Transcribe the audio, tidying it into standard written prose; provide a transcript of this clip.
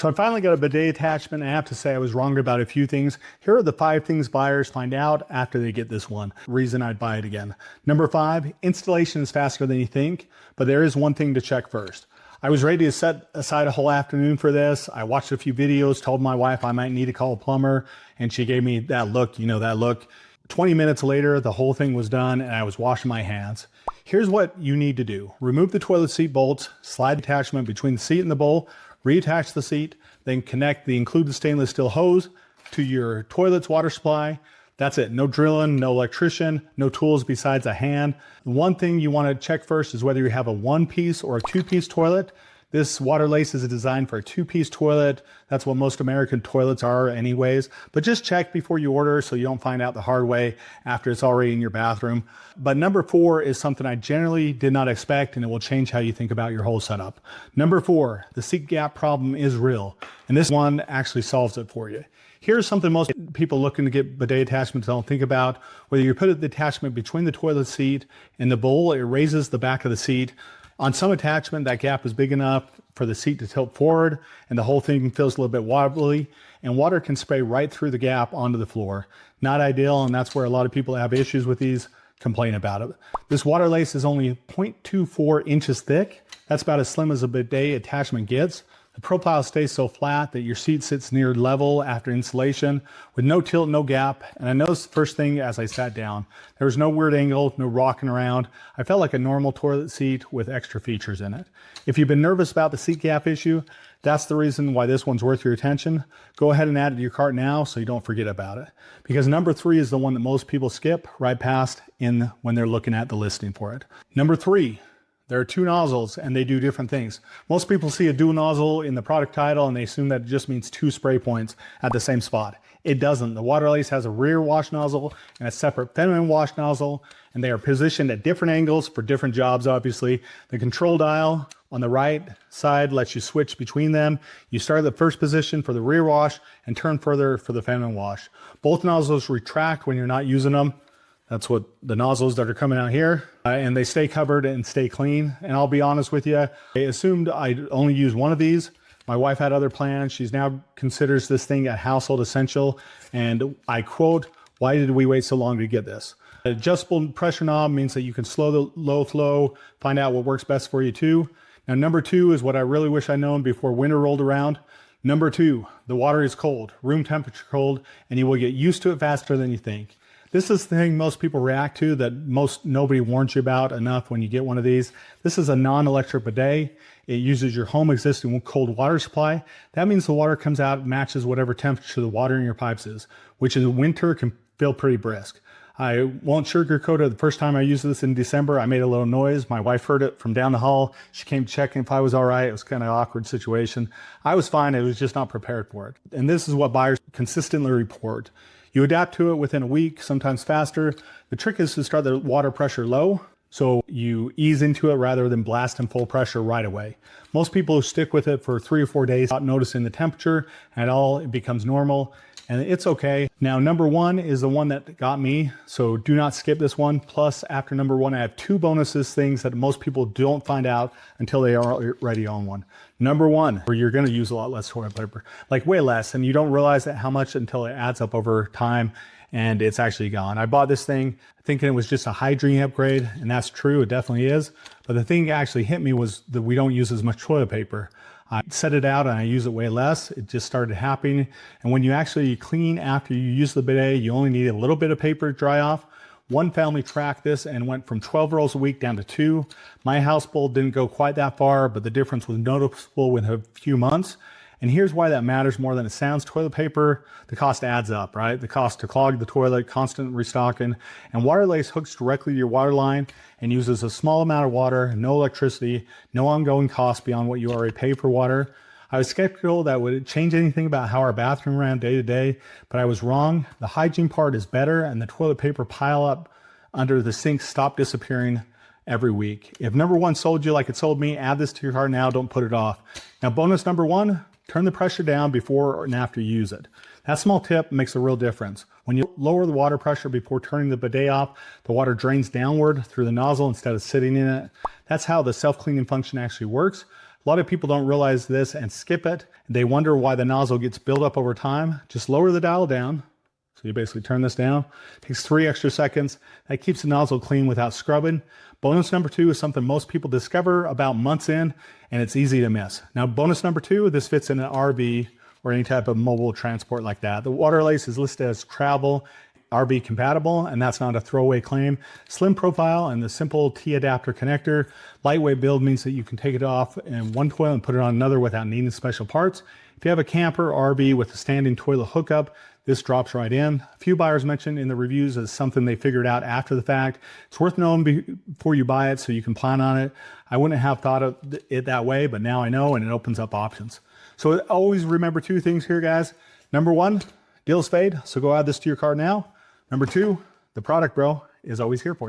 So I finally got a bidet attachment, and I have to say I was wrong about a few things. Here are the 5 things buyers find out after they get this one. Reason I'd buy it again. Number 5, installation is faster than you think, but there is one thing to check first. I was ready to set aside a whole afternoon for this. I watched a few videos, told my wife I might need to call a plumber, and she gave me that look, that look. 20 minutes later, the whole thing was done, and I was washing my hands. Here's what you need to do. Remove the toilet seat bolts, slide the attachment between the seat and the bowl, reattach the seat, then connect the included stainless steel hose to your toilet's water supply. That's it. No drilling, no electrician, no tools besides a hand. One thing you want to check first is whether you have a 1-piece or a 2-piece toilet. This water lace is designed for a 2-piece toilet. That's what most American toilets are anyways. But just check before you order so you don't find out the hard way after it's already in your bathroom. But number 4 is something I generally did not expect, and it will change how you think about your whole setup. Number 4, the seat gap problem is real, and this one actually solves it for you. Here's something most people looking to get bidet attachments don't think about. Whether you put the attachment between the toilet seat and the bowl, it raises the back of the seat. On some attachment, that gap is big enough for the seat to tilt forward, and the whole thing feels a little bit wobbly, and water can spray right through the gap onto the floor. Not ideal, and that's where a lot of people that have issues with these complain about it. This water lace is only 0.24 inches thick. That's about as slim as a bidet attachment gets. The profile stays so flat that your seat sits near level after installation with no tilt, no gap. And I noticed the first thing as I sat down, there was no weird angle, no rocking around. I felt like a normal toilet seat with extra features in it. If you've been nervous about the seat gap issue, that's the reason why this one's worth your attention. Go ahead and add it to your cart now so you don't forget about it. Because number 3 is the one that most people skip right past when they're looking at the listing for it. Number 3. There are 2 nozzles and they do different things. Most people see a dual nozzle in the product title and they assume that it just means 2 spray points at the same spot. It doesn't. The water lace has a rear wash nozzle and a separate feminine wash nozzle, and they are positioned at different angles for different jobs, obviously. The control dial on the right side lets you switch between them. You start at the first position for the rear wash and turn further for the feminine wash. Both nozzles retract when you're not using them. That's what the nozzles that are coming out here, and they stay covered and stay clean. And I'll be honest with you, I assumed I'd only use one of these. My wife had other plans. She's now considers this thing a household essential. And I quote, "Why did we wait so long to get this?" An adjustable pressure knob means that you can slow the low flow, find out what works best for you too. Now, number 2 is what I really wish I'd known before winter rolled around. Number 2, the water is cold, room temperature cold, and you will get used to it faster than you think. This is the thing most people react to that nobody warns you about enough when you get one of these. This is a non-electric bidet. It uses your home existing cold water supply. That means the water comes out, matches whatever temperature the water in your pipes is, which in winter can feel pretty brisk. I won't sugarcoat it. The first time I used this in December, I made a little noise. My wife heard it from down the hall. She came checking if I was all right. It was kind of an awkward situation. I was fine. I was just not prepared for it. And this is what buyers consistently report. You adapt to it within a week, sometimes faster. The trick is to start the water pressure low, so you ease into it rather than blast in full pressure right away. Most people stick with it for 3 or 4 days without noticing the temperature at all. It becomes normal, and it's okay. Now, number 1 is the one that got me, so do not skip this one. Plus, after number 1, I have 2 bonuses, things that most people don't find out until they are already on one. Number 1, where you're going to use a lot less toilet paper, like way less, and you don't realize that how much until it adds up over time, and it's actually gone. I bought this thing thinking it was just a hygiene upgrade, and that's true, it definitely is. But the thing that actually hit me was that we don't use as much toilet paper. I set it out and I use it way less. It just started happening. And when you actually clean after you use the bidet, you only need a little bit of paper to dry off. One family tracked this and went from 12 rolls a week down to 2. My household didn't go quite that far, but the difference was noticeable within a few months. And here's why that matters more than it sounds. Toilet paper, the cost adds up, right? The cost to clog the toilet, constant restocking, and water lace hooks directly to your water line and uses a small amount of water, no electricity, no ongoing cost beyond what you already pay for water. I was skeptical that would change anything about how our bathroom ran day to day, but I was wrong. The hygiene part is better, and the toilet paper pile up under the sink stop disappearing every week. If number 1 sold you like it sold me, add this to your cart now, don't put it off. Now, bonus number 1, turn the pressure down before and after you use it. That small tip makes a real difference. When you lower the water pressure before turning the bidet off, the water drains downward through the nozzle instead of sitting in it. That's how the self-cleaning function actually works. A lot of people don't realize this and skip it. They wonder why the nozzle gets built up over time. Just lower the dial down. So you basically turn this down. It takes 3 extra seconds. That keeps the nozzle clean without scrubbing. Bonus number 2 is something most people discover about months in, and it's easy to miss. Now, bonus number 2, this fits in an RV or any type of mobile transport like that. The water lace is listed as travel RV compatible, and that's not a throwaway claim. Slim profile and the simple T-adapter connector. Lightweight build means that you can take it off in one toilet and put it on another without needing special parts. If you have a camper RV with a standing toilet hookup, this drops right in. A few buyers mentioned in the reviews as something they figured out after the fact. It's worth knowing before you buy it so you can plan on it. I wouldn't have thought of it that way, but now I know, and it opens up options. So always remember 2 things here, guys. Number 1, deals fade, so go add this to your cart now. Number 2, the product, bro, is always here for you.